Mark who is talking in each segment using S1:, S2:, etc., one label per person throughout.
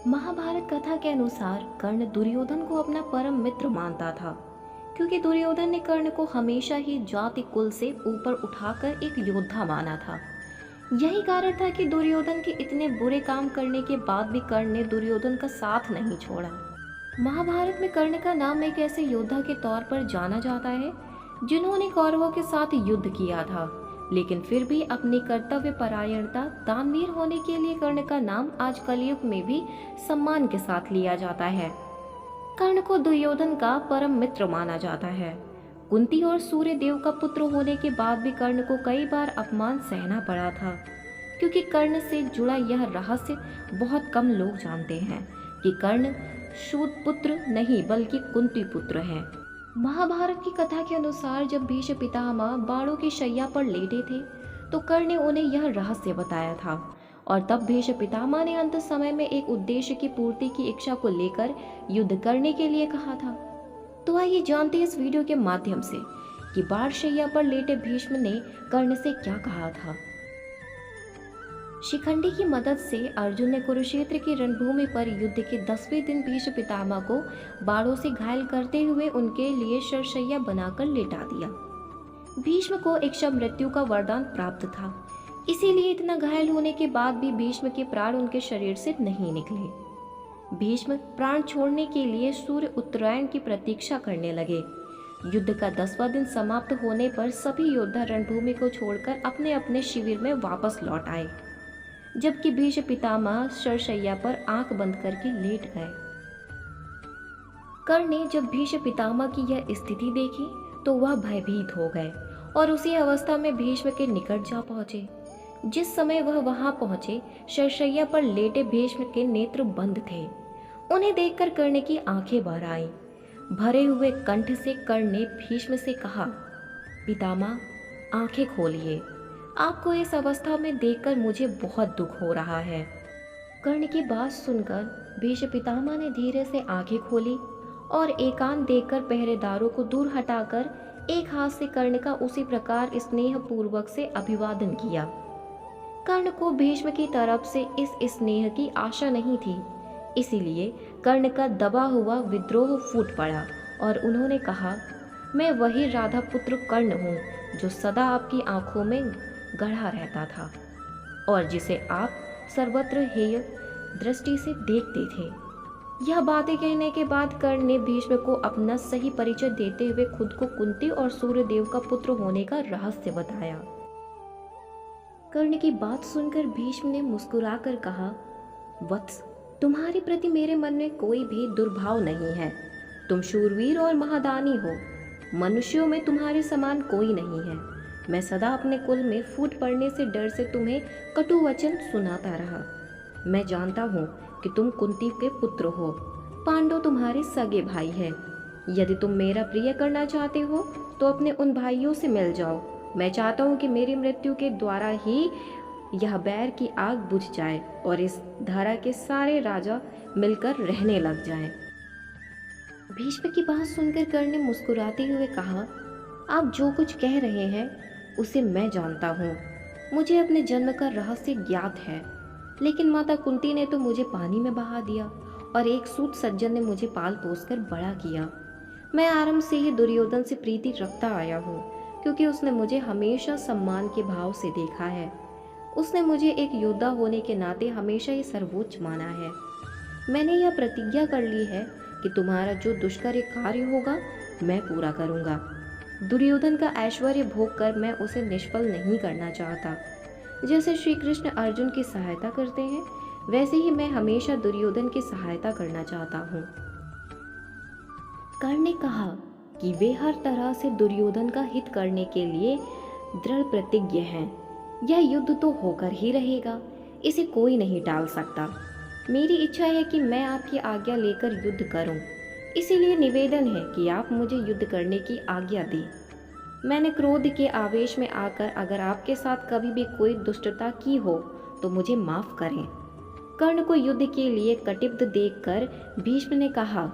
S1: महाभारत कथा के अनुसार कर्ण दुर्योधन को अपना परम मित्र मानता था, क्योंकि दुर्योधन ने कर्ण को हमेशा ही जाति कुल से ऊपर उठाकर एक योद्धा माना था। यही कारण था कि दुर्योधन के इतने बुरे काम करने के बाद भी कर्ण ने दुर्योधन का साथ नहीं छोड़ा। महाभारत में कर्ण का नाम एक ऐसे योद्धा के तौर पर जाना जाता है जिन्होंने कौरवों के साथ युद्ध किया था, लेकिन फिर भी अपनी कर्तव्य परायणता दानवीर होने के लिए कर्ण का नाम आज कलयुग में भी सम्मान के साथ लिया जाता है। कर्ण को दुर्योधन का परम मित्र माना जाता है। कुंती और सूर्य देव का पुत्र होने के बाद भी कर्ण को कई बार अपमान सहना पड़ा था, क्योंकि कर्ण से जुड़ा यह रहस्य बहुत कम लोग जानते हैं कि कर्ण शूद पुत्र नहीं बल्कि कुंती पुत्र है। महाभारत की कथा के अनुसार जब भीष्म पितामह बाणों की शैया पर लेटे थे तो कर्ण ने उन्हें यह रहस्य बताया था, और तब भीष्म पितामह ने अंत समय में एक उद्देश्य की पूर्ति की इच्छा को लेकर युद्ध करने के लिए कहा था। तो आइए जानते हैं इस वीडियो के माध्यम से कि बाण शैया पर लेटे भीष्म ने कर्ण से क्या कहा था। शिखंडी की मदद से अर्जुन ने कुरुक्षेत्र की रणभूमि पर युद्ध के 10वें दिन भीष्म पितामह को बाणों से घायल करते हुए उनके लिए शरशैया बनाकर लेटा दिया। भीष्म को इच्छा मृत्यु का वरदान प्राप्त था, इसीलिए इतना घायल होने के बाद भी भीष्म के प्राण उनके शरीर से नहीं निकले। भीष्म प्राण छोड़ने के लिए सूर्य उत्तरायण की प्रतीक्षा करने लगे। युद्ध का 10वां दिन समाप्त होने पर सभी योद्धा रणभूमि को छोड़कर अपने अपने शिविर में वापस लौट आए, जबकि भीष्म पितामह शरशैया पर आंख बंद करके लेट गए। कर्ण ने जब भीष्म पितामह की यह स्थिति देखी तो वह भयभीत हो गए और उसी अवस्था में भीष्म के निकट जा पहुंचे। जिस समय वह वहां पहुंचे, शरशैया पर लेटे भीष्म के नेत्र बंद थे। उन्हें देखकर कर्ण की आंखें भर आईं। भरे हुए कंठ से कर्ण ने भीष्म से कहा, पितामह, आंखें खोलिए। आपको इस अवस्था में देखकर मुझे बहुत दुख हो रहा है। कर्ण की बात सुनकर भीष्म पितामह ने धीरे से आंखें खोली और एकांत देखकर पहरेदारों को दूर हटाकर एक हाथ से कर्ण का उसी प्रकार स्नेह पूर्वक से अभिवादन किया। कर्ण को भीष्म की तरफ से इस स्नेह की आशा नहीं थी, इसीलिए कर्ण का दबा हुआ विद्रोह फूट पड़ा और उन्होंने कहा, मैं वही राधा पुत्र कर्ण हूँ जो सदा आपकी आंखों में गढ़ा रहता था और जिसे आप सर्वत्र हेय दृष्टि से देखते थे। यह बातें कहने के बाद कर्ण ने भीष्म को अपना सही परिचय देते हुए खुद को कुंती और सूर्यदेव का पुत्र होने का रहस्य बताया। कर्ण की बात सुनकर भीष्म ने मुस्कुराकर कहा, वत्स, तुम्हारे प्रति मेरे मन में कोई भी दुर्भाव नहीं है। तुम शूरवीर और महादानी हो। मनुष्यों में तुम्हारे समान कोई नहीं है। मैं सदा अपने कुल में फूट पड़ने से डर से तुम्हें कटु वचन सुनाता रहा। मैं जानता हूँ कि तुम कुंती के पुत्र हो। पांडव तुम्हारे सगे भाई हैं। यदि तुम मेरा प्रिय करना चाहते हो तो अपने उन भाइयों से मिल जाओ। मैं चाहता हूँ कि मेरी मृत्यु के द्वारा ही यह बैर की आग बुझ जाए और इस धरा के सारे राजा मिलकर रहने लग जाएं। भीष्म की बात सुनकर कर्ण ने मुस्कुराते हुए कहा, आप जो कुछ कह रहे हैं उसे मैं जानता हूँ। मुझे अपने जन्म का रहस्य ज्ञात है, लेकिन माता कुंती ने तो मुझे पानी में बहा दिया और एक सूत सज्जन ने मुझे पाल पोस कर बड़ा किया। मैं आरंभ से ही दुर्योधन से प्रीति रखता आया हूँ, क्योंकि उसने मुझे हमेशा सम्मान के भाव से देखा है। उसने मुझे एक योद्धा होने के नाते हमेशा ही सर्वोच्च माना है। मैंने यह प्रतिज्ञा कर ली है कि तुम्हारा जो दुष्कर कार्य होगा मैं पूरा करूँगा। दुर्योधन का ऐश्वर्य भोग कर मैं उसे निष्फल नहीं करना चाहता। जैसे श्री कृष्ण अर्जुन की सहायता करते हैं, वैसे ही मैं हमेशा दुर्योधन की सहायता करना चाहता हूँ। कर्ण ने कहा कि वे हर तरह से दुर्योधन का हित करने के लिए दृढ़ प्रतिज्ञ हैं। यह युद्ध तो होकर ही रहेगा, इसे कोई नहीं टाल सकता। मेरी इच्छा है कि मैं आपकी आज्ञा लेकर युद्ध करूं, इसीलिए निवेदन है कि आप मुझे युद्ध करने की आज्ञा दें। मैंने क्रोध के आवेश में आकर अगर आपके साथ कभी भी कोई दुष्टता की हो तो मुझे माफ करें। कर्ण को युद्ध के लिए कटिबद्ध देखकर भीष्म ने कहा,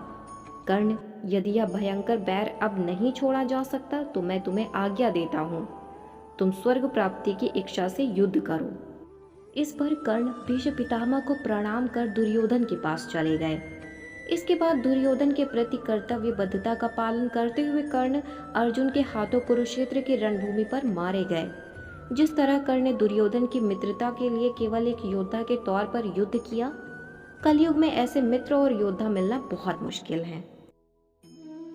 S1: कर्ण, यदि यह भयंकर बैर अब नहीं छोड़ा जा सकता तो मैं तुम्हें आज्ञा देता हूँ, तुम स्वर्ग प्राप्ति की इच्छा से युद्ध करो। इस पर कर्ण भीष्म पितामह को प्रणाम कर दुर्योधन के पास चले गए। इसके बाद दुर्योधन के प्रति कर्तव्यबद्धता का पालन करते हुए कर्ण अर्जुन के हाथों कुरुक्षेत्र की रणभूमि पर मारे गए। जिस तरह कर्ण ने दुर्योधन की मित्रता के लिए केवल एक योद्धा के तौर पर युद्ध किया, कलयुग में ऐसे मित्र और योद्धा मिलना बहुत मुश्किल है।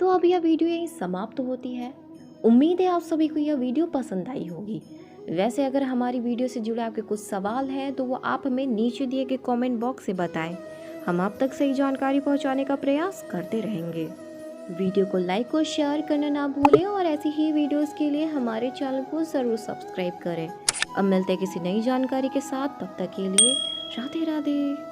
S1: तो अब यह वीडियो यहीं समाप्त होती है। उम्मीद है आप सभी को यह वीडियो पसंद आई होगी। वैसे अगर हमारी वीडियो से जुड़े आपके कुछ सवाल हैं तो वो आप हमें नीचे दिए गए कमेंट बॉक्स से बताएं। हम आप तक सही जानकारी पहुंचाने का प्रयास करते रहेंगे। वीडियो को लाइक और शेयर करना ना भूलें और ऐसी ही वीडियोस के लिए हमारे चैनल को ज़रूर सब्सक्राइब करें। अब मिलते हैं किसी नई जानकारी के साथ, तब तक के लिए राधे राधे।